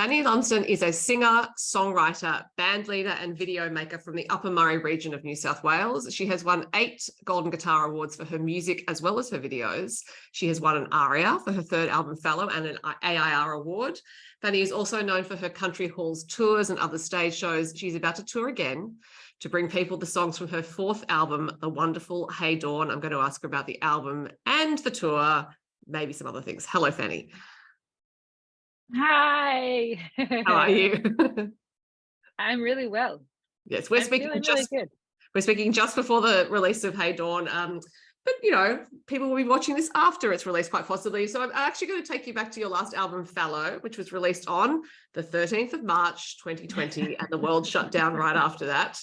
Fanny Lumsden is a singer, songwriter, band leader and video maker from the Upper Murray region of New South Wales. She has won 8 Golden Guitar Awards for her music as well as her videos. She has won an ARIA for her 3rd album Fellow and an AIR award. Fanny is also known for her country halls tours and other stage shows. She's about to tour again to bring people the songs from her 4th album, The Wonderful Hey Dawn. I'm going to ask her about the album and the tour, maybe some other things. Hello, Fanny. Hi. How are you? I'm really well. Yes, we're speaking just before the release of Hey Dawn. But you know, people will be watching this after it's released, quite possibly. So I'm actually going to take you back to your last album, Fallow, which was released on the 13th of March, 2020, and the world shut down right after that.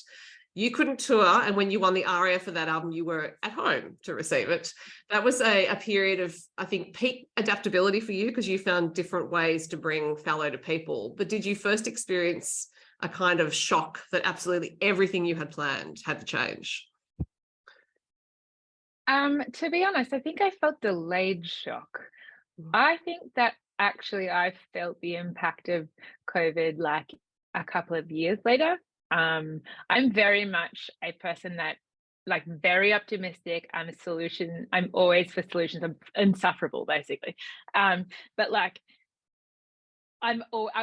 You couldn't tour, and when you won the ARIA for that album, you were at home to receive it. That was a period of, I think, peak adaptability for you because you found different ways to bring Fallow to people. But did you first experience a kind of shock that absolutely everything you had planned had to change? To be honest, I think I felt delayed shock. I think that actually I felt the impact of COVID like a couple of years later. I'm very much a person that like very optimistic. I'm always for solutions. I'm insufferable basically. But like I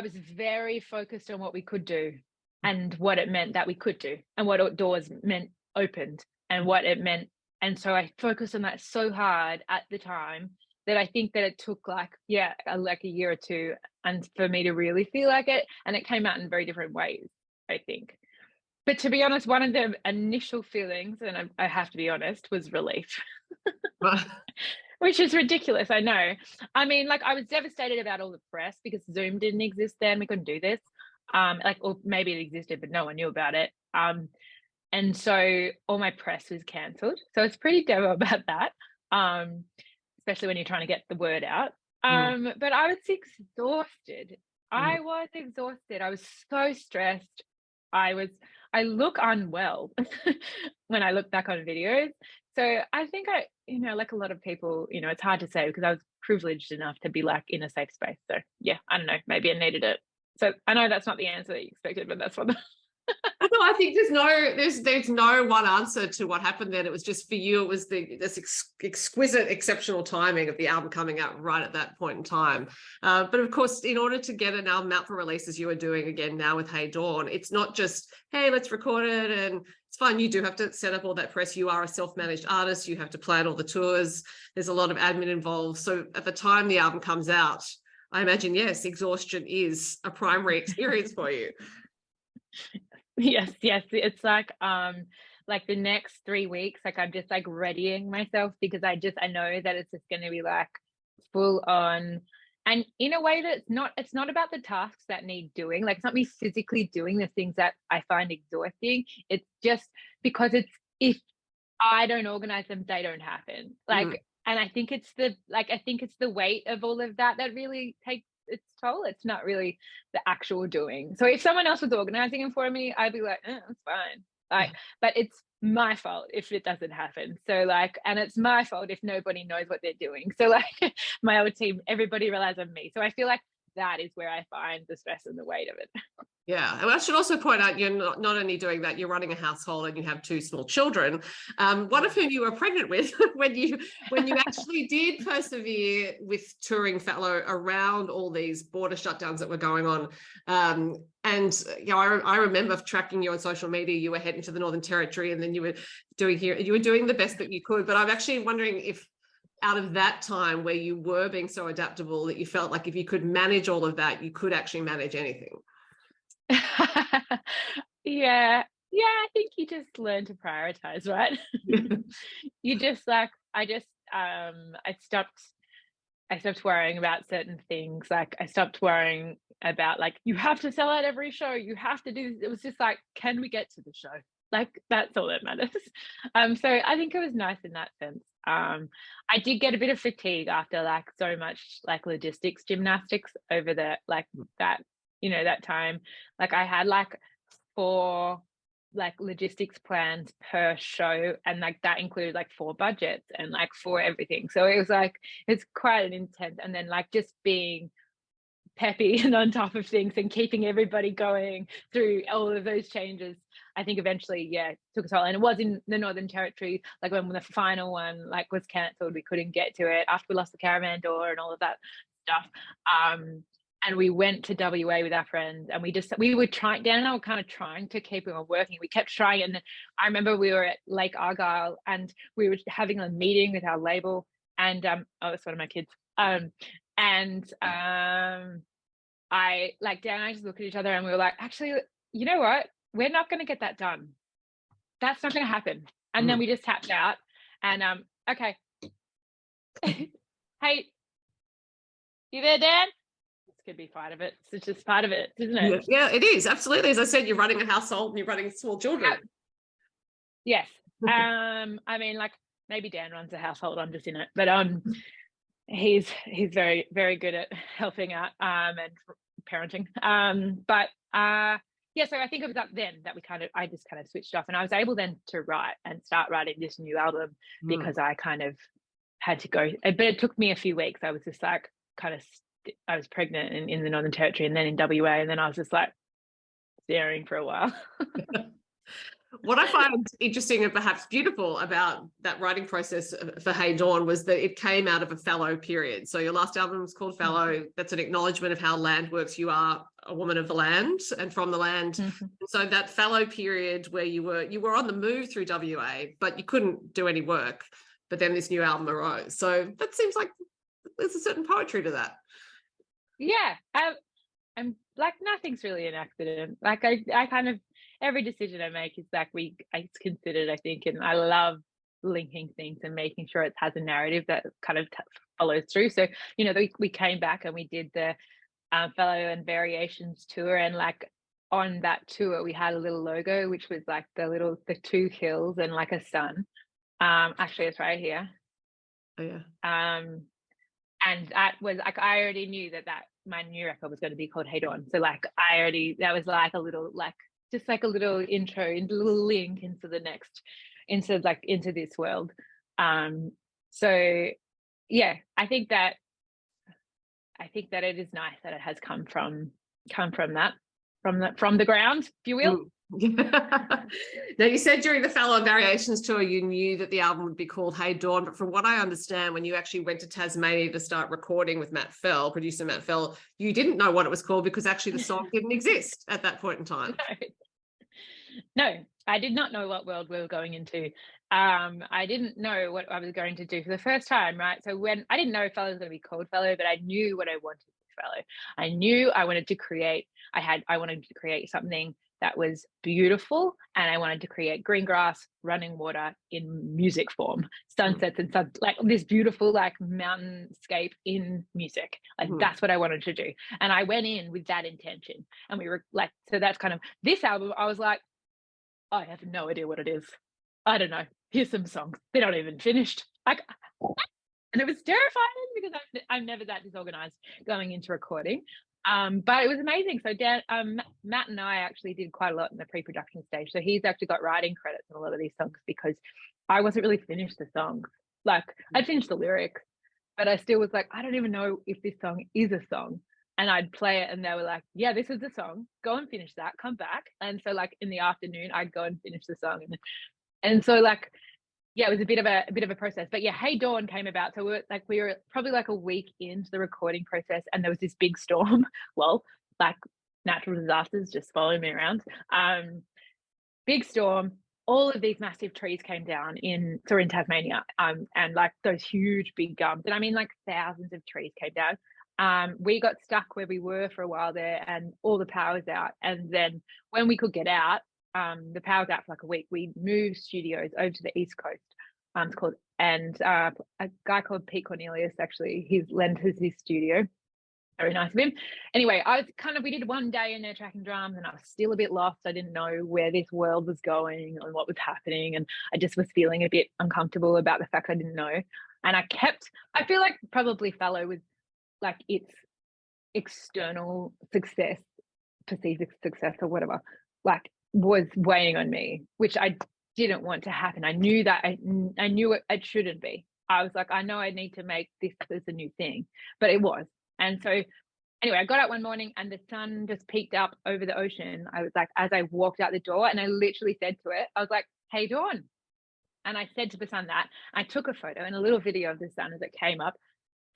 was very focused on what we could do and what it meant that we could do and what doors meant opened and what it meant. And so I focused on that so hard at the time that I think that it took like a year or two and for me to really feel like it. And it came out in very different ways, I think. But to be honest, one of the initial feelings, and I have to be honest, was relief. Which is ridiculous, I know. I mean, like I was devastated about all the press because Zoom didn't exist then. We couldn't do this. Or maybe it existed, but no one knew about it. And so all my press was cancelled. So it's pretty devo about that, especially when you're trying to get the word out. But I was exhausted. I was exhausted. I was so stressed. I look unwell when I look back on videos. So I think like a lot of people, it's hard to say because I was privileged enough to be like in a safe space. So yeah, I don't know, maybe I needed it. So I know that's not the answer that you expected, but that's what No, I think there's no one answer to what happened then. It was just for you, it was this exquisite, exceptional timing of the album coming out right at that point in time. But of course, in order to get an album out for release, as you are doing again now with Hey Dawn, it's not just, hey, let's record it and it's fine. You do have to set up all that press. You are a self-managed artist. You have to plan all the tours. There's a lot of admin involved. So at the time the album comes out, I imagine, yes, exhaustion is a primary experience for you. Yes. It's like the next 3 weeks, like I'm just like readying myself because I know that it's just going to be like full on, and in a way that it's not about the tasks that need doing. Like it's not me physically doing the things that I find exhausting. It's just because if I don't organize them, they don't happen. Like, and I think it's the weight of all of that really takes its toll. It's not really the actual doing. So if someone else was organizing them for me, I'd be like, it's fine. Like, but it's my fault if it doesn't happen. So like, and it's my fault if nobody knows what they're doing. So like my old team, everybody relies on me. So I feel like that is where I find the stress and the weight of it. Yeah, and I should also point out you're not only doing that, you're running a household and you have 2 small children, one of whom you were pregnant with when you actually did persevere with touring Fallow around all these border shutdowns that were going on. And I remember tracking you on social media. You were heading to the Northern Territory, and then you were doing the best that you could. But I'm actually wondering if, out of that time where you were being so adaptable, that you felt like if you could manage all of that, you could actually manage anything. Yeah, I think you just learn to prioritize, right? You just like I stopped worrying about certain things. Like I stopped worrying about like you have to sell out every show, you have to do this. It was just like, can we get to the show? Like that's all that matters. So I think it was nice in that sense. I did get a bit of fatigue after like so much like logistics gymnastics over that time. Like I had like 4 like logistics plans per show, and like that included like 4 budgets and like 4 everything. So it was like it's quite an intense, and then like just being peppy and on top of things and keeping everybody going through all of those changes, I think eventually, took a toll. And it was in the Northern Territory, like when the final one like was cancelled, we couldn't get to it after we lost the caravan door and all of that stuff. And we went to WA with our friends, and we were trying, Dan and I were kind of trying to keep it working. We kept trying. And I remember we were at Lake Argyle and we were having a meeting with our label, and that's one of my kids. I like Dan and I just looked at each other and we were like, actually, you know what? We're not going to get that done. That's not going to happen. And then we just tapped out and okay. Hey, you there, Dan? This could be part of it. It's just part of it, isn't it? Yeah, it is. Absolutely. As I said, you're running a household and you're running small children. Yes. I mean, like maybe Dan runs a household, I'm just in it. But he's very, very good at helping out and parenting. So I think it was up then that I just kind of switched off, and I was able then to start writing this new album because I kind of had to go, but it took me a few weeks. I was just like I was pregnant in the Northern Territory and then in WA, and then I was just like staring for a while. What I find interesting and perhaps beautiful about that writing process for Hey Dawn was that it came out of a fallow period. So your last album was called Fallow. That's an acknowledgement of how land works. You are a woman of the land and from the land. Mm-hmm. So that fallow period where you were on the move through WA, but you couldn't do any work. But then this new album arose. So that seems like there's a certain poetry to that. Yeah. I'm like, nothing's really an accident. Like I kind of, every decision I make is like it's considered, I think, and I love linking things and making sure it has a narrative that kind of follows through. So, you know, we came back and we did the Fellow and Variations tour, and like on that tour we had a little logo which was like the two hills and like a sun. Actually it's right here. Oh yeah. And that was like, I already knew that my new record was going to be called Hey Dawn. So like that was like a little like just like a little intro, a little link into this world. So yeah, I think that it is nice that it has come from the ground, if you will. Now, you said during the Fellow and Variations tour you knew that the album would be called Hey Dawn, but from what I understand, when you actually went to Tasmania to start recording with producer Matt Fell, you didn't know what it was called because actually the song didn't exist at that point in time. No, I did not know what world we were going into. I didn't know what I was going to do for the first time, right? So when I didn't know Fellow was going to be called Fellow, but I knew what I wanted with Fellow. I knew I wanted to create something that was beautiful, and I wanted to create green grass, running water in music form, sunsets and suns, like this beautiful like mountainscape in music. Like that's what I wanted to do, and I went in with that intention. And we were like, so that's kind of this album. I was like, I have no idea what it is. I don't know. Here's some songs. They're not even finished. And it was terrifying because I'm never that disorganized going into recording. But it was amazing. So Matt and I actually did quite a lot in the pre-production stage. So he's actually got writing credits on a lot of these songs because I wasn't really finished the songs. Like I'd finished the lyrics, but I still was like, I don't even know if this song is a song. And I'd play it and they were like, yeah, this is the song. Go and finish that. Come back. And so like in the afternoon, I'd go and finish the song. And so like, yeah, it was a bit of a process. But yeah, Hey Dawn came about. So we were probably like a week into the recording process, and there was this big storm. Well, like natural disasters just following me around. Big storm. All of these massive trees came down in Tasmania. And like those huge big gums. And I mean like thousands of trees came down. We got stuck where we were for a while there, and all the power was out. And then when we could get out, the power was out for like a week. We moved studios over to the East Coast. A guy called Pete Cornelius, actually, he's lent us his studio. Very nice of him. Anyway, we did one day in there tracking drums, and I was still a bit lost. I didn't know where this world was going and what was happening. And I just was feeling a bit uncomfortable about the fact I didn't know. And I feel like probably Fallow was like its external success, perceived success or whatever, like was weighing on me, which I didn't want to happen. I knew that I knew it shouldn't be. I was like, I know I need to make this as a new thing, but it was. And so anyway, I got up one morning and the sun just peeked up over the ocean. I was like, as I walked out the door, and I literally said to it, I was like, "Hey, Dawn." And I said to the sun that. I took a photo and a little video of the sun as it came up.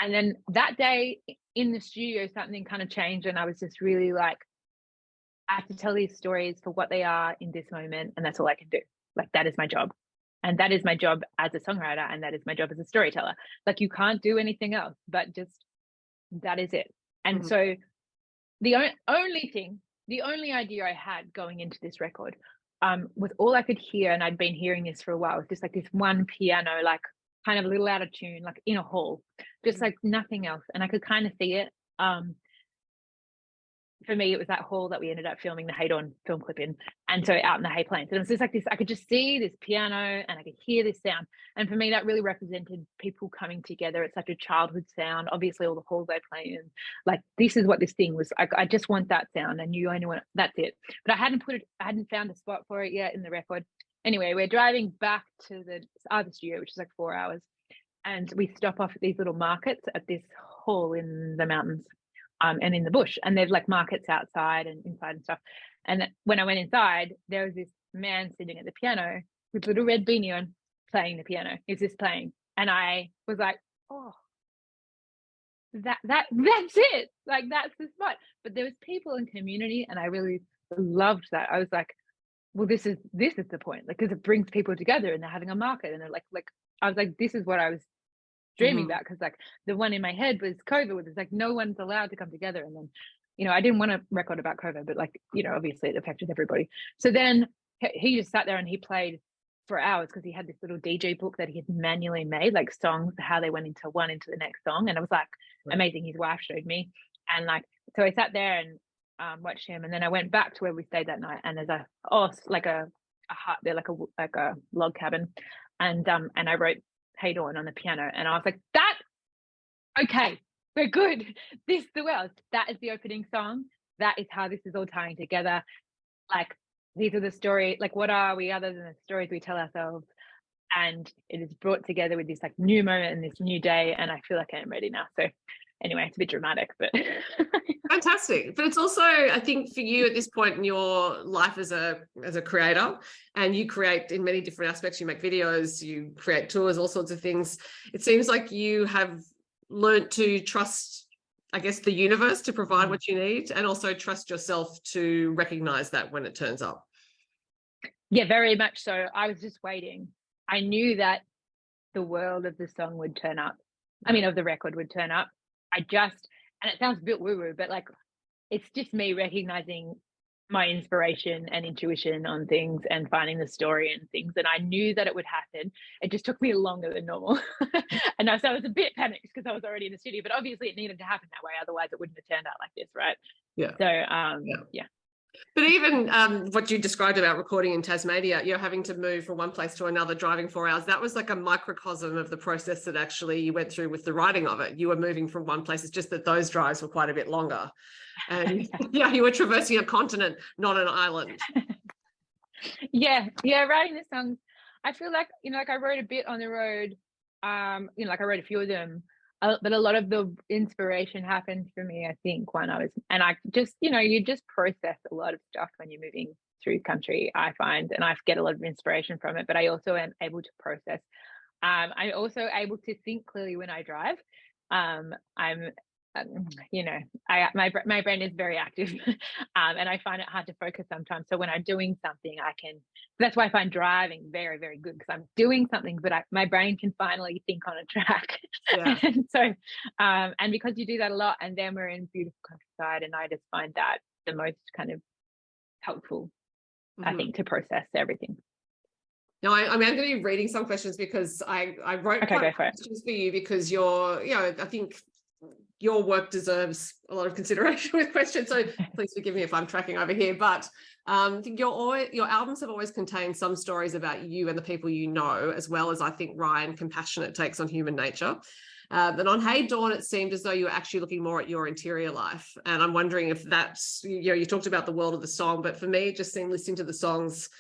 And then that day in the studio, something kind of changed. And I was just really like, I have to tell these stories for what they are in this moment. And that's all I can do. Like, that is my job. And that is my job as a songwriter. And that is my job as a storyteller. Like, you can't do anything else, but just that is it. And so the only idea I had going into this record was all I could hear. And I'd been hearing this for a while. Just like this one piano, like kind of a little out of tune, like in a hall, just like nothing else. And I could kind of see it. For me, it was that hall that we ended up filming the Hey Dawn film clip in. And so out in the Hay Plains. And it was just like this, I could just see this piano and I could hear this sound. And for me, that really represented people coming together. It's such a childhood sound. Obviously, all the halls I play in, like, this is what this thing was. I just want that sound. And you only want, that's it. But I hadn't found a spot for it yet in the record. Anyway, we're driving back to the other studio, which is like 4 hours. And we stop off at these little markets at this hall in the mountains. And in the bush, and there's like markets outside and inside and stuff. And when I went inside, there was this man sitting at the piano with a little red beanie on, playing the piano. He's just playing, and I was like, "Oh, that's it! Like, that's the spot." But there was people in community, and I really loved that. I was like, "Well, this is the point, like, because it brings people together, and they're having a market, and they're like." I was like, "This is what I was dreaming about," because like the one in my head was COVID, where there's like no one's allowed to come together. And then, I didn't want to record about COVID, but like, obviously it affected everybody. So then he just sat there and he played for hours, because he had this little DJ book that he had manually made, like songs, how they went into the next song. And it was like amazing. His wife showed me, and like, so I sat there and watched him. And then I went back to where we stayed that night, and there's a hut there, like a log cabin, and I wrote Hey Dawn on the piano, and I was like, okay, we're good. This is the world. That is the opening song. That is how this is all tying together. Like, these are the story, like, what are we other than the stories we tell ourselves? And it is brought together with this like new moment and this new day, and I feel like I'm ready now. So anyway, it's a bit dramatic, but fantastic. But it's also, I think, for you at this point in your life as a creator, and you create in many different aspects. You make videos, you create tours, all sorts of things. It seems like you have learned to trust, I guess, the universe to provide what you need, and also trust yourself to recognize that when it turns up. Yeah, very much so. I was just waiting. I knew that the world of the song would turn up. I mean, of the record would turn up. And it sounds a bit woo-woo, but like, it's just me recognizing my inspiration and intuition on things and finding the story and things. And I knew that it would happen. It just took me longer than normal. And so I was a bit panicked because I was already in the studio, but obviously it needed to happen that way. Otherwise it wouldn't have turned out like this, right? Yeah. So, yeah. But even what you described about recording in Tasmania, you're having to move from one place to another, driving 4 hours. That was like a microcosm of the process that actually you went through with the writing of it. You were moving from one place. It's just that those drives were quite a bit longer. And yeah, you were traversing a continent, not an island. Yeah, writing the songs. I feel like, like I wrote a bit on the road, like I wrote a few of them. But a lot of the inspiration happened for me, I think, when I just, you just process a lot of stuff when you're moving through country, I find, and I get a lot of inspiration from it, but I also am able to process. I'm also able to think clearly when I drive. My brain is very active, and I find it hard to focus sometimes. So when I'm doing something, that's why I find driving very, very good, because I'm doing something, but my brain can finally think on a track. Yeah. And so, and because you do that a lot, and then we're in beautiful countryside, and I just find that the most kind of helpful, I think, to process everything. No, I'm going to be reading some questions, because I wrote questions for you, because I think your work deserves a lot of consideration with questions. So please forgive me if I'm tracking over here. But I think your albums have always contained some stories about you and the people you know, as well as, I think, Ryan compassionate takes on human nature. But on Hey Dawn, it seemed as though you were actually looking more at your interior life. And I'm wondering if that's, you talked about the world of the song, but for me, it just seemed, listening to the songs,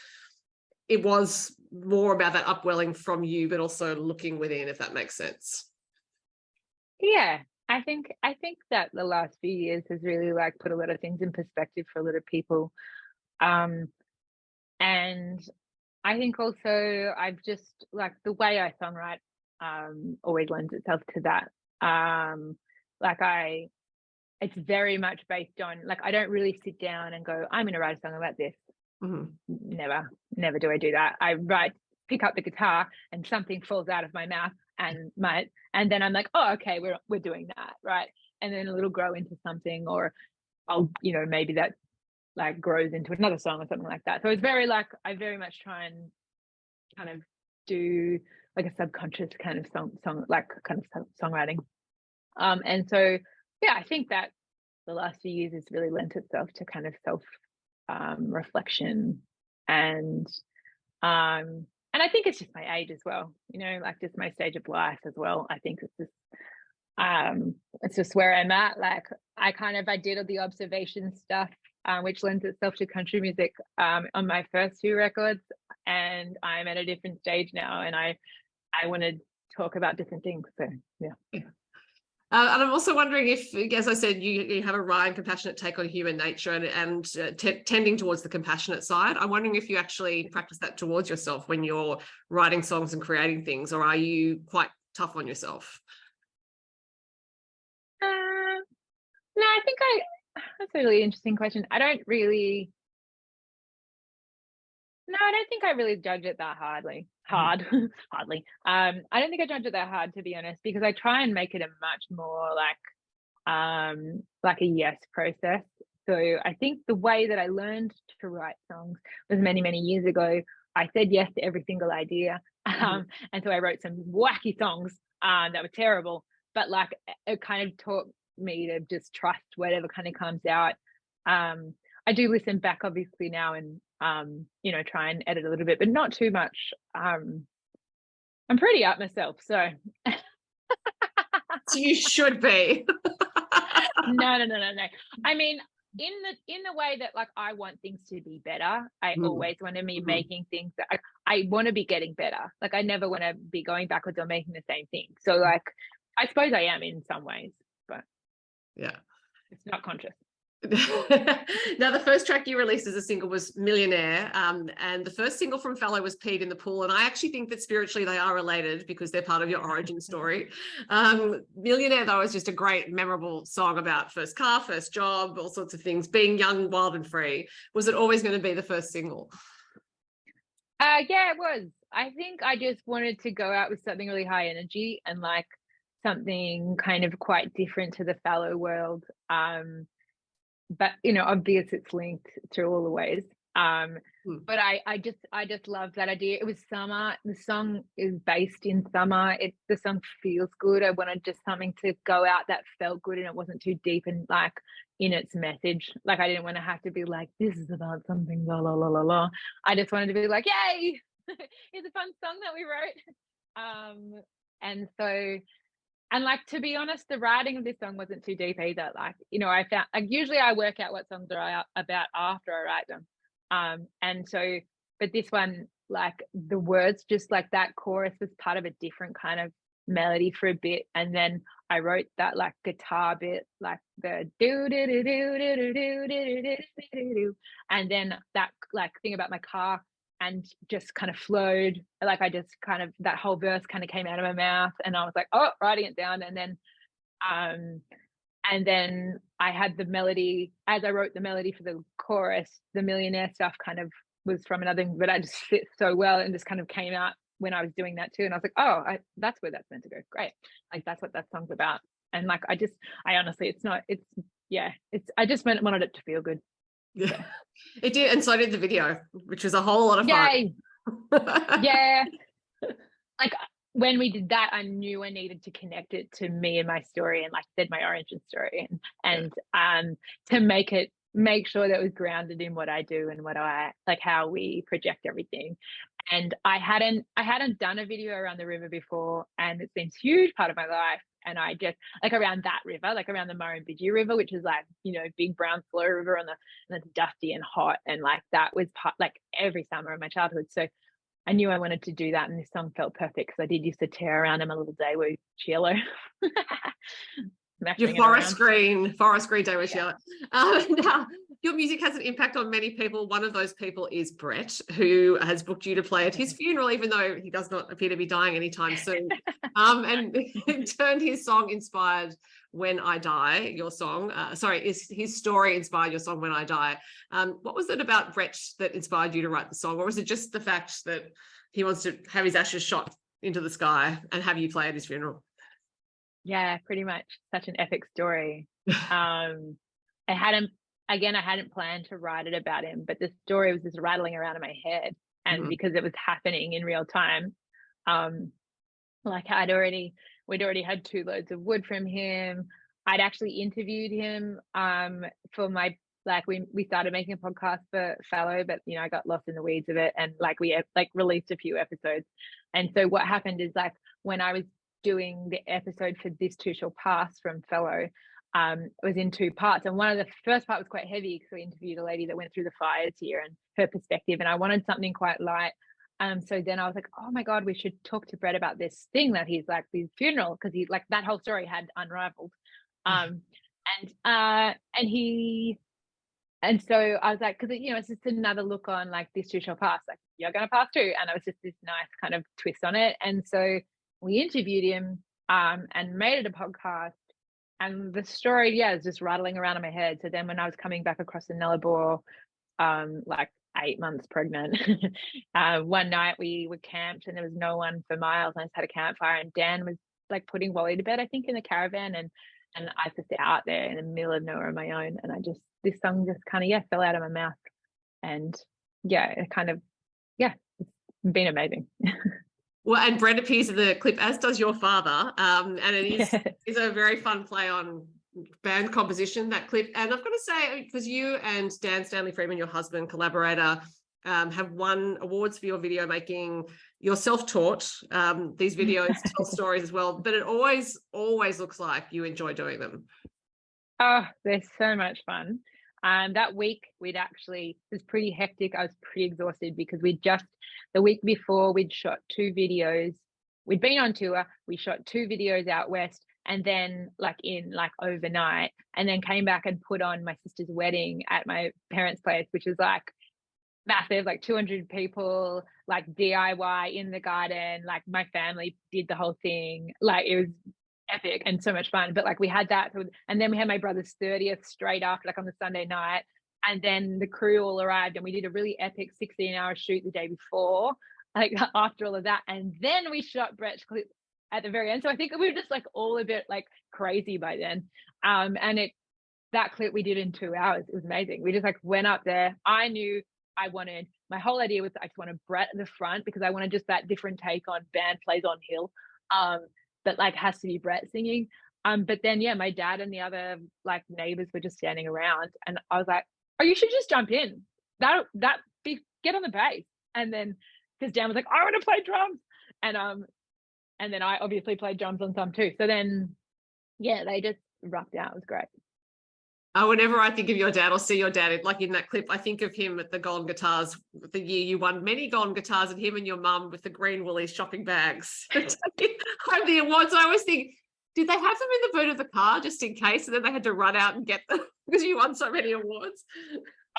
it was more about that upwelling from you, but also looking within, if that makes sense. Yeah. I think that the last few years has really like put a lot of things in perspective for a lot of people. Um, and I think also I've just like the way I songwrite always lends itself to that. Like it's very much based on like I don't really sit down and go, I'm gonna write a song about this. Never do I do that. I pick up the guitar and something falls out of my mouth and then I'm like, oh, okay, we're doing that, right? And then it'll grow into something, or I'll, maybe that like grows into another song or something like that. So it's very like I very much try and kind of do like a subconscious kind of song like kind of songwriting. And so yeah, I think that the last few years has really lent itself to kind of self reflection and I think it's just my age as well, like just my stage of life as well. I think it's just where I'm at. Like I did all the observation stuff, which lends itself to country music on my first two records, and I'm at a different stage now, and I want to talk about different things. So yeah. And I'm also wondering if, as I said, you have a wry and compassionate take on human nature and tending towards the compassionate side. I'm wondering if you actually practice that towards yourself when you're writing songs and creating things, or are you quite tough on yourself? No, I think that's a really interesting question. I don't think I really judge it that hardly. Hardly. I don't think I judge it that hard, to be honest, because I try and make it a much more like a yes process. So I think the way that I learned to write songs was many, many years ago. I said yes to every single idea. And so I wrote some wacky songs that were terrible, but like it kind of taught me to just trust whatever kind of comes out. I do listen back obviously now and try and edit a little bit, but not too much. I'm pretty up myself, so You should be. No. I mean, in the way that like I want things to be better, I always want to be making things that I want to be getting better. Like I never want to be going backwards or making the same thing. So like I suppose I am in some ways, but yeah, it's not conscious. Now, the first track you released as a single was Millionaire, and the first single from Fallow was Peed in the Pool, and I actually think that spiritually they are related because they're part of your origin story. Millionaire, though, is just a great, memorable song about first car, first job, all sorts of things, being young, wild and free. Was it always going to be the first single? Yeah, it was. I think I just wanted to go out with something really high energy and like something kind of quite different to the Fallow world. But obvious it's linked through all the ways. But I just love that idea. It was summer. The song is based in summer. The song feels good. I wanted just something to go out that felt good and it wasn't too deep and like in its message. Like I didn't want to have to be like, this is about something, la la la la la. I just wanted to be like, yay, it's a fun song that we wrote. And so and like, to be honest, the writing of this song wasn't too deep either. Like, I found like usually I work out what songs are about after I write them. And so, but this one, like the words, just like that chorus was part of a different kind of melody for a bit. And then I wrote that like guitar bit, like the do do do do do do do do do do, and then that like thing about my car. And just kind of flowed, like I just kind of, that whole verse kind of came out of my mouth and I was like, oh, writing it down. And then I had the melody, as I wrote the melody for the chorus, the Millionaire stuff kind of was from another thing, but I just fit so well and just kind of came out when I was doing that too. And I was like, oh, that's where that's meant to go. Great. Like that's what that song's about. And like, I honestly, I just wanted it to feel good. Yeah, it did, and so did the video, which was a whole lot of fun. Yeah. Like when we did that, I knew I needed to connect it to me and my story, and like said my origin story, and to make sure that it was grounded in what I do and what I like, how we project everything. And I hadn't done a video around the river before, and it's been a huge part of my life. And I just like around that river, like around the Murrumbidgee River, which is like, big brown slow river and it's dusty and hot. And like that was like every summer of my childhood. So I knew I wanted to do that. And this song felt perfect because I did used to tear around in my little Daewoo Cielo. smashing Your it around. forest green day was Yeah. now, your music has an impact on many people. One of those people is Brett, who has booked you to play at his funeral, even though he does not appear to be dying anytime soon. And in turn, his song inspired When I Die, your song. His story inspired your song When I Die. What was it about Brett that inspired you to write the song? Or was it just the fact that he wants to have his ashes shot into the sky and have you play at his funeral? Yeah, pretty much. Such an epic story. I hadn't planned to write it about him, but the story was just rattling around in my head. And because it was happening in real time, like we'd already had 2 loads of wood from him. I'd actually interviewed him for my, like we started making a podcast for Fallow, but I got lost in the weeds of it, and like we released a few episodes. And so what happened is, like, when I was doing the episode for This Too Shall Pass from Fellow, it was in 2 parts, and one of the first part was quite heavy because we interviewed a lady that went through the fires here and her perspective, and I wanted something quite light. So then I was like, oh my God, we should talk to Brett about this thing that he's like, his funeral, because he, like, that whole story had unraveled. And so I was like, because it's just another look on, like, This Too Shall Pass, like, you're gonna pass too, and it was just this nice kind of twist on it. And so we interviewed him and made it a podcast, and the story is just rattling around in my head. So then when I was coming back across the Nullarbor, like 8 months pregnant, one night we were camped and there was no one for miles, and I just had a campfire, and Dan was like putting Wally to bed, I think, in the caravan, and I was just out there in the middle of nowhere on my own, and this song just kind of fell out of my mouth, and it kind of it's been amazing. Well, and Brett appears in the clip, as does your father, and it is a very fun play on band composition, that clip. And I've got to say, because you and Dan Stanley Freeman, your husband, collaborator, have won awards for your video making. You're self-taught. These videos tell stories as well, but it always looks like you enjoy doing them. Oh, they're so much fun. That week it was pretty hectic. I was pretty exhausted because the week before we'd shot 2 videos. We'd been on tour, we shot 2 videos out west, and then overnight, and then came back and put on my sister's wedding at my parents' place, which is like massive, like 200 people, like DIY in the garden. Like, my family did the whole thing. Like, it was epic and so much fun. But like, we had that, and then we had my brother's 30th straight after, like on the Sunday night, and then the crew all arrived, and we did a really epic 16-hour shoot the day before, like after all of that, and then we shot Brett's clip at the very end. So I think we were just like all a bit like crazy by then. And that clip we did in 2 hours. It was amazing. We just like went up there. I knew my whole idea was I just wanted Brett at the front because I wanted just that different take on band plays on hill. But like has to be Brett singing. But then my dad and the other like neighbors were just standing around, and I was like, oh, you should just jump in. Get on the bass. And then because Dan was like, I want to play drums. And then I obviously played drums on some too. So then they just rocked out. It was great. Whenever I think of your dad or see your dad, like in that clip, I think of him at the Golden Guitars, the year you won many Golden Guitars, and him and your mum with the green Woolies shopping bags. Home the awards. I always think, did they have them in the boot of the car just in case, and then they had to run out and get them because you won so many awards?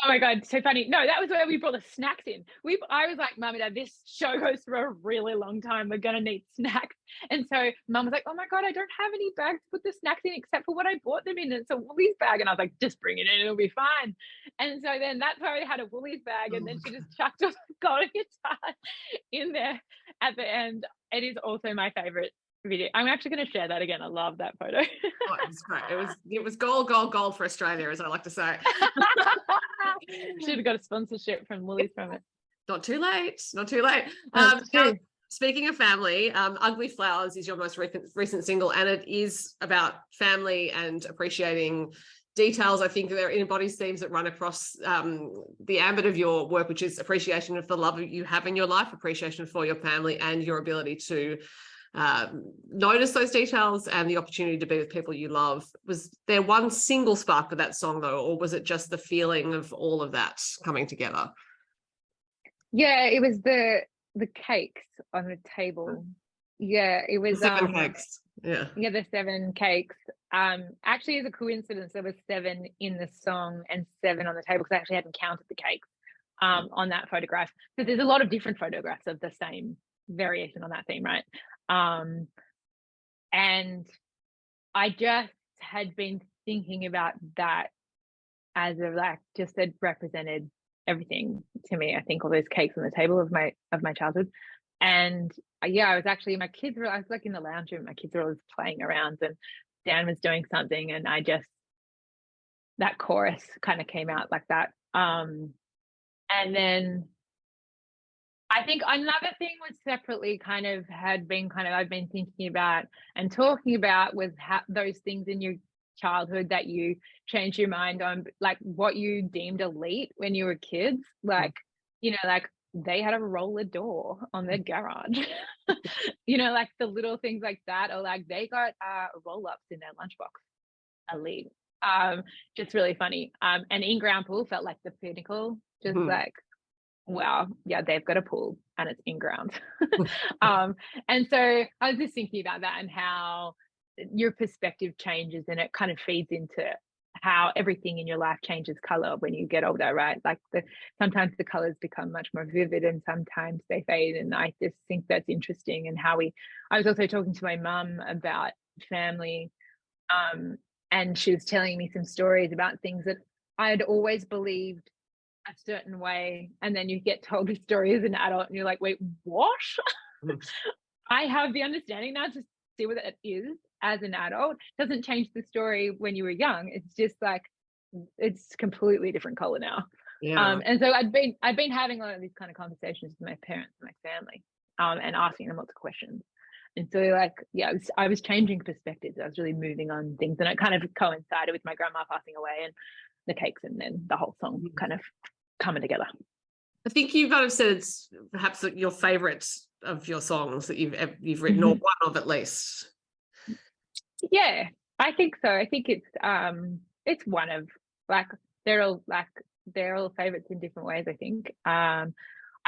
Oh my God, so funny. No, that was where we brought the snacks in. I was like, Mum and Dad, this show goes for a really long time. We're going to need snacks. And so Mum was like, oh my God, I don't have any bags to put the snacks in except for what I bought them in. It's a Woolies bag. And I was like, just bring it in, it'll be fine. And so then that's why we had a Woolies bag. And then she just chucked a Golden Guitar in there at the end. It is also my favorite video. I'm actually going to share that again. I love that photo. Oh, it was great. It was gold for Australia, as I like to say. Should have got a sponsorship from Woolies from it. Not too late. Speaking of family, Ugly Flowers is your most recent single, and it is about family and appreciating details. I think there embodies themes that run across the ambit of your work, which is appreciation of the love you have in your life, appreciation for your family, and your ability to notice those details and the opportunity to be with people you love. Was there one single spark for that song though, or was it just the feeling of all of that coming together? It was the cakes on the table. It was the 7 cakes. The 7 cakes. actually, as a coincidence, there was 7 in the song and 7 on the table because I actually hadn't counted the cakes on that photograph. So there's a lot of different photographs of the same variation on that theme, right? And I just had been thinking about that as a like just it represented everything to me. I think all those cakes on the table of my childhood. And I was actually I was like in the lounge room, my kids were always playing around and Dan was doing something and that chorus kind of came out like that. And then I think another thing was separately I've been thinking about and talking about was how those things in your childhood that you changed your mind on, like what you deemed elite when you were kids, like, like they had a roller door on their garage, like the little things like that, or like they got roll-ups in their lunchbox, elite. Just really funny. And in-ground pool felt like the pinnacle, just like, wow, yeah, they've got a pool and it's in ground. And so I was just thinking about that and how your perspective changes and it kind of feeds into how everything in your life changes color when you get older, right? Like sometimes the colors become much more vivid and sometimes they fade. And I just think that's interesting. And I was also talking to my mum about family, and she was telling me some stories about things that I had always believed a certain way, and then you get told the story as an adult and you're like, wait, what? I have the understanding now to see what it is as an adult. Doesn't change the story when you were young. It's just like it's completely different color now. And so I'd been having a lot of these kind of conversations with my parents and my family, and asking them lots of questions. And so like, I was changing perspectives. I was really moving on things, and it kind of coincided with my grandma passing away and the cakes, and then the whole song kind of coming together. I think you kind of said it's perhaps your favorite of your songs that you've written, or one of at least. Yeah, I think so. I think it's one of they're all favorites in different ways. I think. I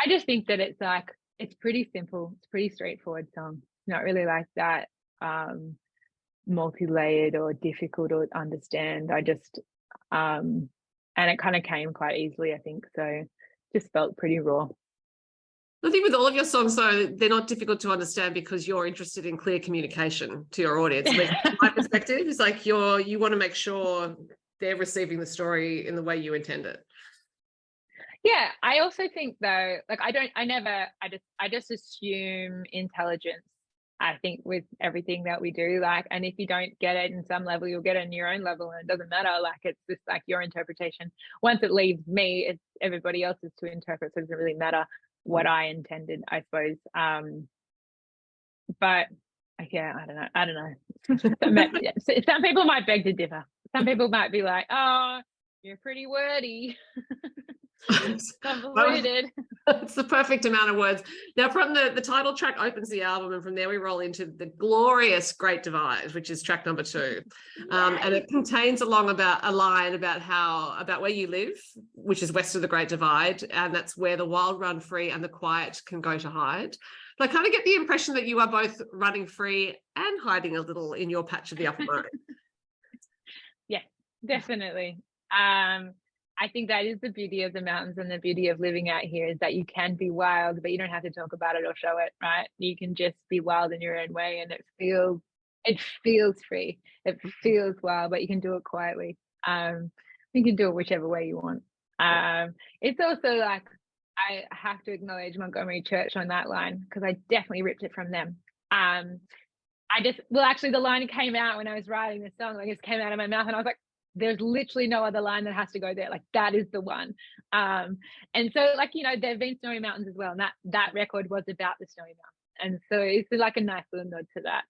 just think that it's pretty simple. It's a pretty straightforward song. Not really like that multi-layered or difficult to understand. I just and it kind of came quite easily, I think. So just felt pretty raw. I think with all of your songs, though, they're not difficult to understand because you're interested in clear communication to your audience. My perspective is like you want to make sure they're receiving the story in the way you intend it. Yeah, I also think though, like I just assume intelligence. I think with everything that we do, like, and if you don't get it in some level, you'll get it in your own level, and it doesn't matter. Like, it's just like your interpretation. Once it leaves me, it's everybody else's to interpret. So it doesn't really matter what I intended, I suppose. But yeah, I don't know. Some people might beg to differ. Some people might be like, "Oh, you're pretty wordy." Convoluted. It's the perfect amount of words. Now, from the title track opens the album, and from there we roll into the glorious Great Divide, which is track number 2. And it contains a line about where you live, which is west of the Great Divide, and that's where the wild run free and the quiet can go to hide. But I kind of get the impression that you are both running free and hiding a little in your patch of the upper moon. Yeah, definitely. I think that is the beauty of the mountains and the beauty of living out here, is that you can be wild, but you don't have to talk about it or show it, right? You can just be wild in your own way, and it feels free. It feels wild, but you can do it quietly. You can do it whichever way you want. It's also like, I have to acknowledge Montgomery Church on that line, because I definitely ripped it from them. Actually the line came out when I was writing the song, like it just came out of my mouth, and I was like, there's literally no other line that has to go there. Like, that is the one. And so, like, there have been Snowy Mountains as well, and that record was about the Snowy Mountains, and so it's like a nice little nod to that.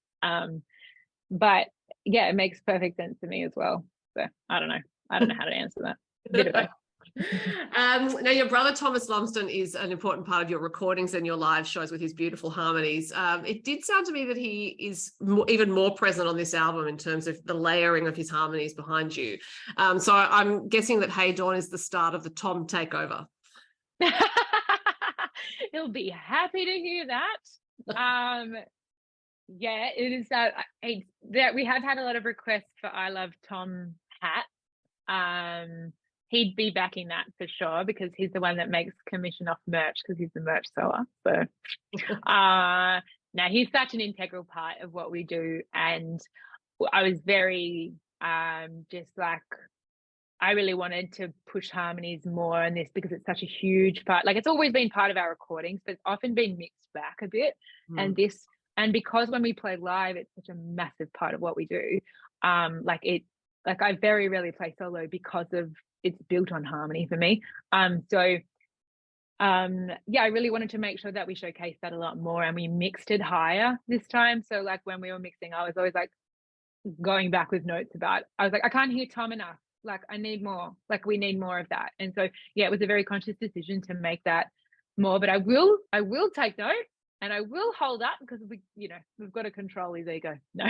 But yeah, it makes perfect sense to me as well. So I don't know how to answer that. A bit of both. Now, your brother Thomas Lumsden is an important part of your recordings and your live shows with his beautiful harmonies. It did sound to me that he is even more present on this album in terms of the layering of his harmonies behind you. So I'm guessing that Hey Dawn is the start of the Tom takeover. He'll be happy to hear that. Yeah, it is that we have had a lot of requests for I Love Tom hat. He'd be backing that for sure because he's the one that makes commission off merch because he's the merch seller. So now he's such an integral part of what we do. And I was very just like, I really wanted to push harmonies more in this because it's such a huge part. Like, it's always been part of our recordings, but it's often been mixed back a bit. And because when we play live, it's such a massive part of what we do. Like I very rarely play solo because of it's built on harmony for me. Yeah, I really wanted to make sure that we showcase that a lot more, and we mixed it higher this time. So like when we were mixing, I was always like going back with notes about, I was like, I can't hear Tom enough. Like I need more, like we need more of that. And so, yeah, it was a very conscious decision to make that more, but I will take note. And I will hold up because we've got to control his ego. No.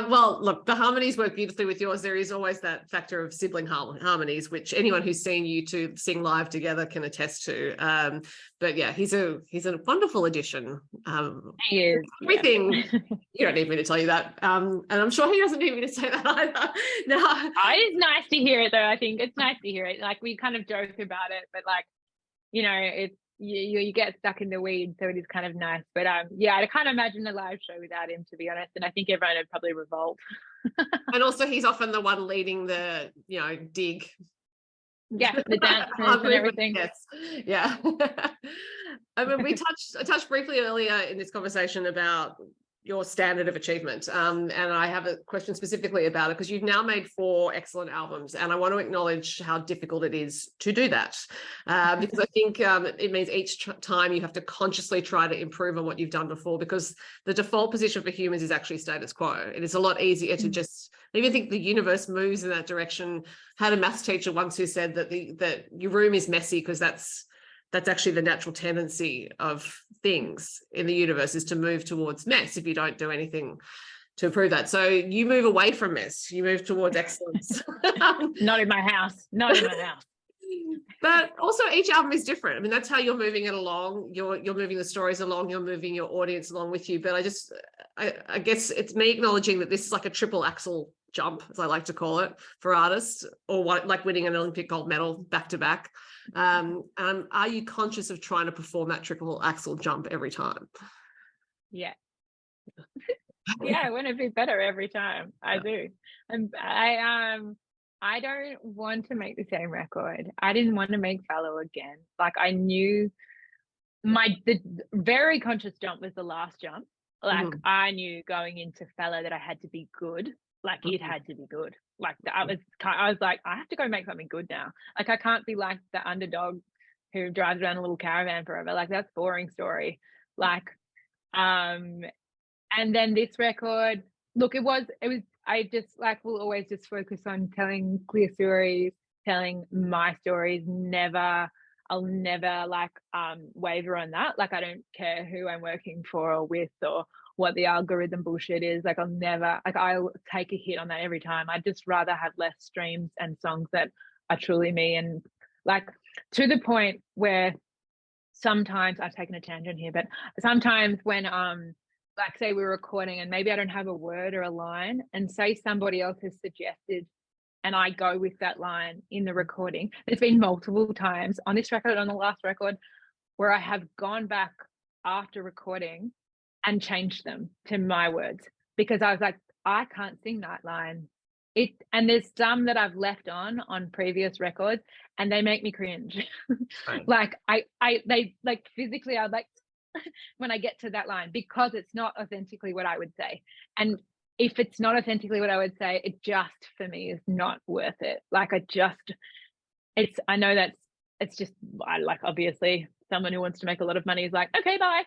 Well, look, the harmonies work beautifully with yours. There is always that factor of sibling harmonies, which anyone who's seen you two sing live together can attest to. But yeah, he's a wonderful addition. He is. Everything. Yeah. You don't need me to tell you that. And I'm sure he doesn't need me to say that either. No. It's nice to hear it though. I think it's nice to hear it. Like we kind of joke about it, but like, it's, you get stuck in the weeds, so it is kind of nice. But yeah, I can't imagine a live show without him, to be honest. And I think everyone would probably revolt. And also, he's often the one leading the, dig. Yeah, the dance moves and everything. Yes, yeah. I mean, I touched briefly earlier in this conversation about your standard of achievement. And I have a question specifically about it because you've now made 4 excellent albums, and I want to acknowledge how difficult it is to do that because I think it means each time you have to consciously try to improve on what you've done before, because the default position for humans is actually status quo. It is a lot easier to just, I even think the universe moves in that direction. I had a maths teacher once who said that your room is messy because that's actually the natural tendency of things in the universe, is to move towards mess if you don't do anything to improve that. So you move away from mess, you move towards excellence. Not in my house. But also each album is different. I mean, that's how you're moving it along. You're moving the stories along, you're moving your audience along with you. But I guess it's me acknowledging that this is like a triple axel jump, as I like to call it, for artists, or like winning an Olympic gold medal back to back. Are you conscious of trying to perform that triple axel jump every time? Yeah. Yeah, I want to be better every time. I do. And I don't want to make the same record. I didn't want to make Fallow again. Like I knew the very conscious jump was the last jump. Like I knew going into Fallow that I had to be good. Like it had to be good. Like I was like, I have to go make something good now. Like I can't be like the underdog who drives around a little caravan forever. Like that's a boring story. Like, and then this record, look, I just like will always just focus on telling clear stories, telling my stories. I'll never like waver on that. Like I don't care who I'm working for or with or what the algorithm bullshit is. Like I'll take a hit on that every time. I'd just rather have less streams and songs that are truly me. And like to the point where sometimes I've taken a tangent here, but sometimes when like say we're recording and maybe I don't have a word or a line, and say somebody else has suggested and I go with that line in the recording. There's been multiple times on this record, on the last record, where I have gone back after recording and changed them to my words because I was like, I can't sing that line. And there's some that I've left on previous records and they make me cringe. Right. Like they like physically, I'd like when I get to that line because it's not authentically what I would say. And if it's not authentically what I would say, it just for me is not worth it. Like I know that's, it's just, I like, obviously someone who wants to make a lot of money is like, okay, bye.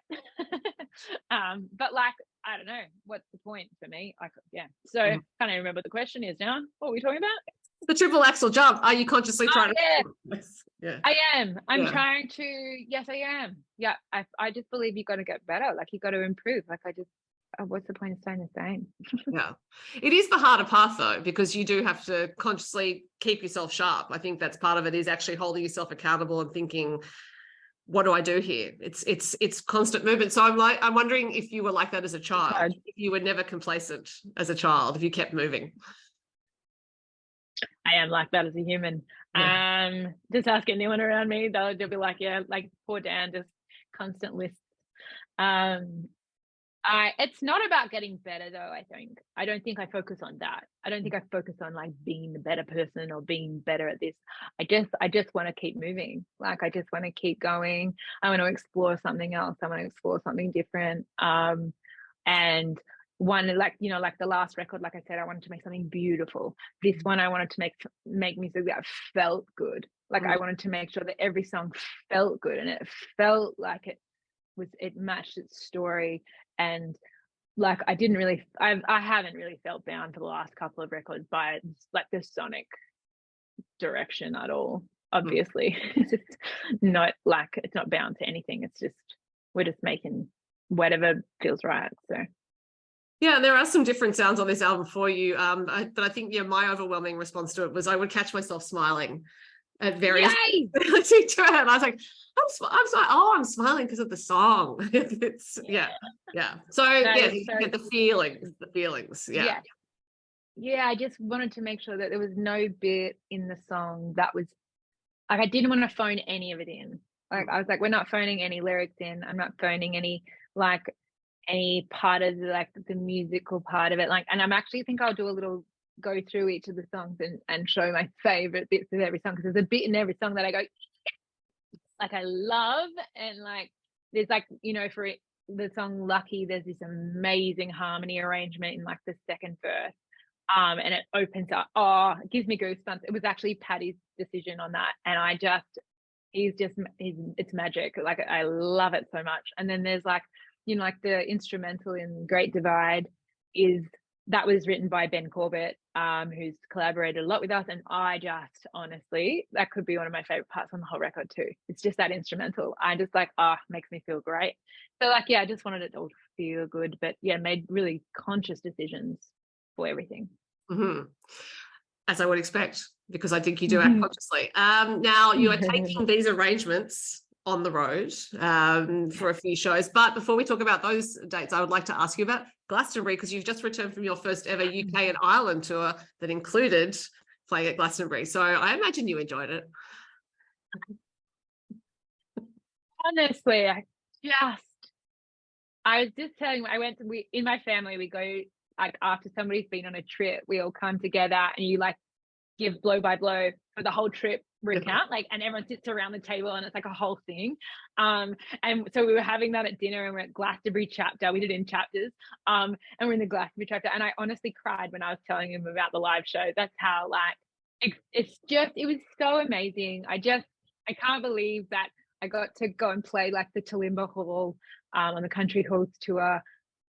But like, I don't know, what's the point for me? Like, yeah. So can't even remember what the question is now. What are we talking about? The triple axel jump. Are you consciously trying to? Yeah. I am. I'm trying to. Yes, I am. Yeah. I just believe you got to get better. Like you got to improve. Like what's the point of staying the same? Yeah. It is the harder path though, because you do have to consciously keep yourself sharp. I think that's part of it, is actually holding yourself accountable and thinking, what do I do here? It's constant movement. So I'm wondering if you were like that as a child, if you were never complacent as a child, if you kept moving. I am like that as a human. Yeah. Just ask anyone around me, they'll be like, yeah, like poor Dan, just constant lists. It's not about getting better though. I don't think I focus on that. I don't think I focus on like being the better person or being better at this. I just want to keep moving. Like I just want to keep going. I want to explore something else. I want to explore something different. And one, like, you know, like the last record, like I said, I wanted to make something beautiful. This one I wanted to make music that felt good. Like I wanted to make sure that every song felt good and it felt like it matched its story. And like I haven't really felt bound for the last couple of records by like the sonic direction at all. Obviously, it's just not like it's not bound to anything. It's just we're just making whatever feels right. So yeah, there are some different sounds on this album for you. But I think my overwhelming response to it was I would catch myself smiling at various listening to it, and I was like, I'm smiling because of the song. It's yeah. So you get the feelings. Yeah. I just wanted to make sure that there was no bit in the song that was like I didn't want to phone any of it in. Like I was like, we're not phoning any lyrics in. I'm not phoning any part of the musical part of it. Like, and I'm actually think I'll do a little go through each of the songs and show my favorite bits of every song, because there's a bit in every song that I go like I love, and like there's like, you know, for the song Lucky, there's this amazing harmony arrangement in like the second verse, and it opens up, it gives me goosebumps. It was actually Paddy's decision on that, and it's magic. Like I love it so much. And then there's like, you know, like the instrumental in Great Divide that was written by Ben Corbett, who's collaborated a lot with us. And I just honestly, that could be one of my favorite parts on the whole record too. It's just that instrumental. I just like, makes me feel great. So like, yeah, I just wanted it all to feel good, but yeah, made really conscious decisions for everything. Mm-hmm. As I would expect, because I think you do act consciously. Now you are taking these arrangements on the road for a few shows. But before we talk about those dates, I would like to ask you about Glastonbury, because you've just returned from your first ever UK and Ireland tour that included playing at Glastonbury. So I imagine you enjoyed it. Honestly, I was just telling you, in my family, we go like after somebody's been on a trip, we all come together and you like give blow by blow for the whole trip recount, like, and everyone sits around the table and it's like a whole thing. And so we were having that at dinner, and we're at Glastonbury chapter. We did it in chapters. And we're in the Glastonbury chapter, and I honestly cried when I was telling him about the live show. That's how like it was so amazing. I can't believe that I got to go and play like the Toowoomba Hall on the Country Halls tour,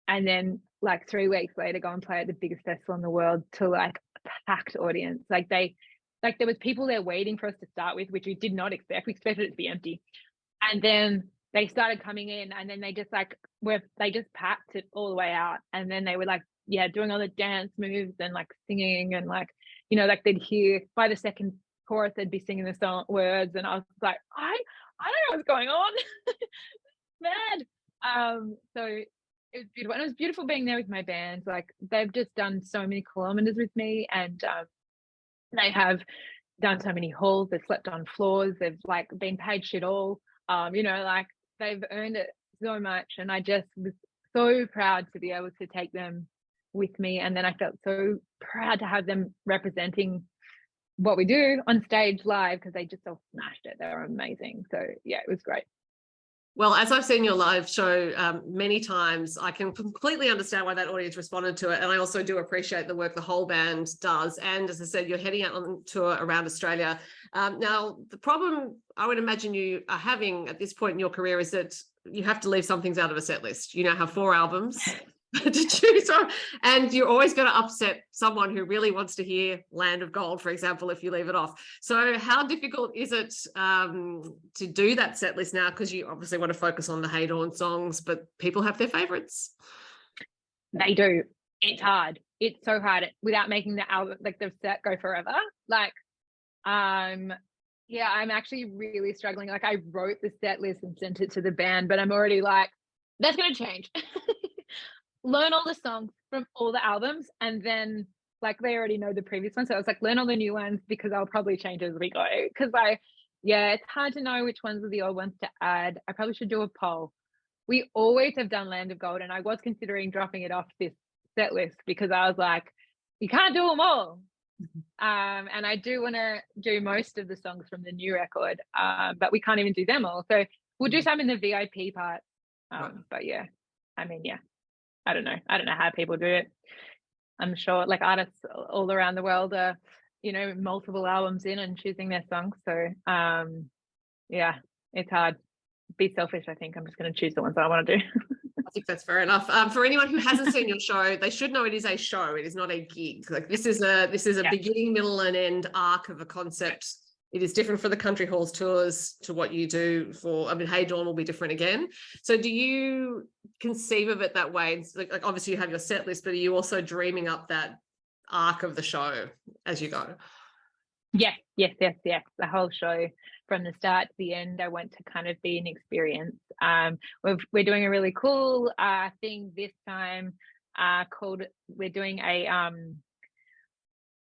and then like 3 weeks later go and play at the biggest festival in the world to like a packed audience. Like there was people there waiting for us to start with, which we did not expect. We expected it to be empty. And then they started coming in, and then they just packed it all the way out. And then they were like, doing all the dance moves and like singing, and like, you know, like they'd hear by the second chorus, they'd be singing the song words. And I was like, I don't know what's going on. Mad. So it was beautiful. And it was beautiful being there with my band. Like they've just done so many kilometers with me, and they have done so many halls. They've slept on floors. They've like been paid shit all. You know, like they've earned it so much. And I just was so proud to be able to take them with me. And then I felt so proud to have them representing what we do on stage live, because they just all smashed it. They were amazing. So yeah, it was great. Well, as I've seen your live show many times, I can completely understand why that audience responded to it. And I also do appreciate the work the whole band does. And as I said, you're heading out on tour around Australia. Now, the problem I would imagine you are having at this point in your career is that you have to leave some things out of a set list. You now have 4 albums to choose from, and you're always going to upset someone who really wants to hear Land of Gold, for example, if you leave it off. So how difficult is it to do that set list now, because you obviously want to focus on the Hey Dawn songs, but people have their favorites? They do. It's hard. It's so hard without making the album, like the set, go forever. Like Yeah, I'm actually really struggling. Like, I wrote the set list and sent it to the band, but I'm already like, that's going to change. Learn all the songs from all the albums, and then like they already know the previous one. So I was like, learn all the new ones because I'll probably change as we go. Because yeah, it's hard to know which ones are the old ones to add. I probably should do a poll. We always have done Land of Gold, and I was considering dropping it off this set list because I was like, you can't do them all. And I do want to do most of the songs from the new record, but we can't even do them all. So we'll do some in the VIP part. But yeah, I mean, yeah, I don't know how people do it. I'm sure like artists all around the world are, multiple albums in and choosing their songs. So yeah, it's hard. Be selfish. I think I'm just going to choose the ones I want to do. I think that's fair enough. For anyone who hasn't seen your show, they should know it is a show. It is not a gig. Like this is a beginning, middle, and end arc of a concept. It is different for the Country Halls tours to what you do for. I mean, Hey Dawn will be different again. So, do you conceive of it that way? It's like obviously you have your set list, but are you also dreaming up that arc of the show as you go? Yes. The whole show from the start to the end, I want to kind of be an experience. We're doing a really cool thing this time called, we're doing a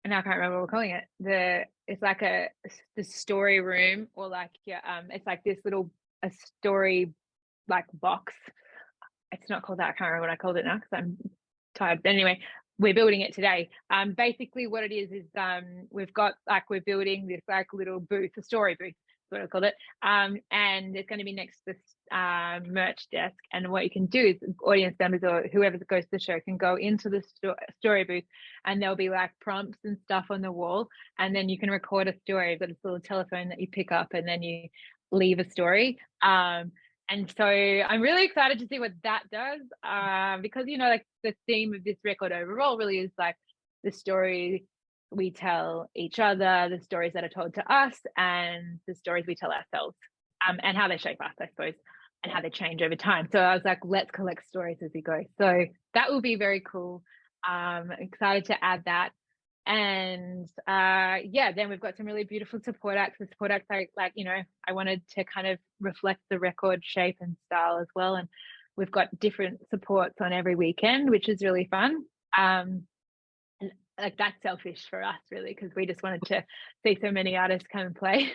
and I can't remember what we're calling it. It's like the story room, or like it's like this little a story like box. It's not called that. I can't remember what I called it now because I'm tired. But anyway, we're building it today. Basically what it is we're building this like little booth, a story booth, what I called it. And it's going to be next to the merch desk. And what you can do is audience members or whoever goes to the show can go into the story booth, and there'll be like prompts and stuff on the wall. And then you can record a story. You've got this little telephone that you pick up, and then you leave a story. And so I'm really excited to see what that does, because, like the theme of this record overall really is like the story we tell each other, the stories that are told to us, and the stories we tell ourselves, and how they shape us, I suppose, and how they change over time. So I was like, let's collect stories as we go. So that will be very cool. Excited to add that. And then we've got some really beautiful support acts. The support acts, I wanted to kind of reflect the record shape and style as well. And we've got different supports on every weekend, which is really fun. And like that's selfish for us really, because we just wanted to see so many artists come and play.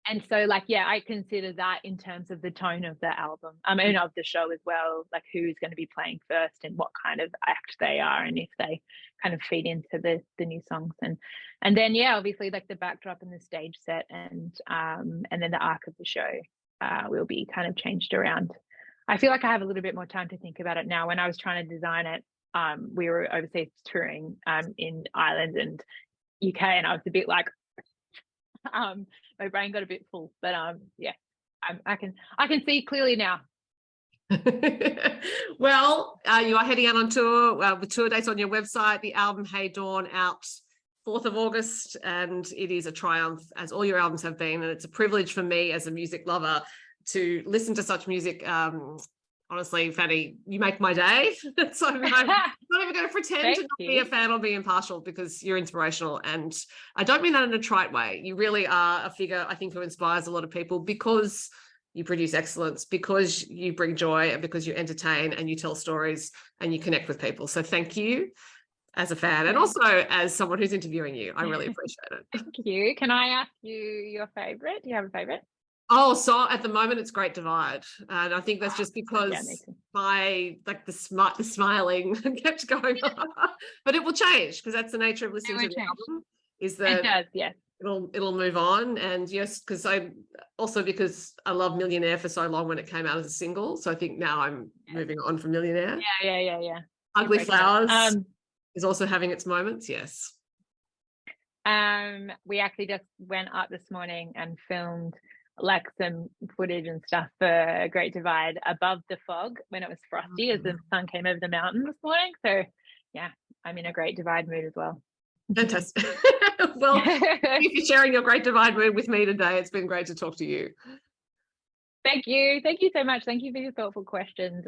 And so I consider that in terms of the tone of the album, and of the show as well, like who's going to be playing first and what kind of act they are, and if they kind of feed into the new songs, and then obviously like the backdrop and the stage set, and then the arc of the show will be kind of changed around. I feel like I have a little bit more time to think about it now. When I was trying to design it, we were overseas touring in Ireland and UK, and I was a bit like my brain got a bit full, but I can see clearly now. Well, you are heading out on tour with tour dates on your website. The album Hey Dawn out 4th of August, and it is a triumph, as all your albums have been, and it's a privilege for me as a music lover to listen to such music. Honestly, Fanny, you make my day. So I'm not even going to pretend to not be a fan or be impartial, because you're inspirational. And I don't mean that in a trite way. You really are a figure, I think, who inspires a lot of people, because you produce excellence, because you bring joy, and because you entertain and you tell stories and you connect with people. So thank you as a fan, and also as someone who's interviewing you. I really appreciate it. Thank you. Can I ask you your favorite? Do you have a favorite? Oh, so at the moment it's Great Divide, and I think that's just because the smiling kept going on. But it will change, because that's the nature of listening to the album. Is that it does, yes. It'll move on, and yes, because I love Millionaire for so long when it came out as a single. So I think now I'm moving on from Millionaire. Yeah. Ugly Flowers is also having its moments. Yes. We actually just went up this morning and filmed like some footage and stuff for Great Divide above the fog when it was frosty as the sun came over the mountain this morning. So yeah, I'm in a Great Divide mood as well. Fantastic. Well, thank you for sharing your Great Divide mood with me today. It's been great to talk to you. Thank you so much. Thank you for your thoughtful questions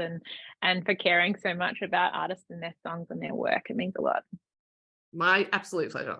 and for caring so much about artists and their songs and their work. It means a lot. My absolute pleasure.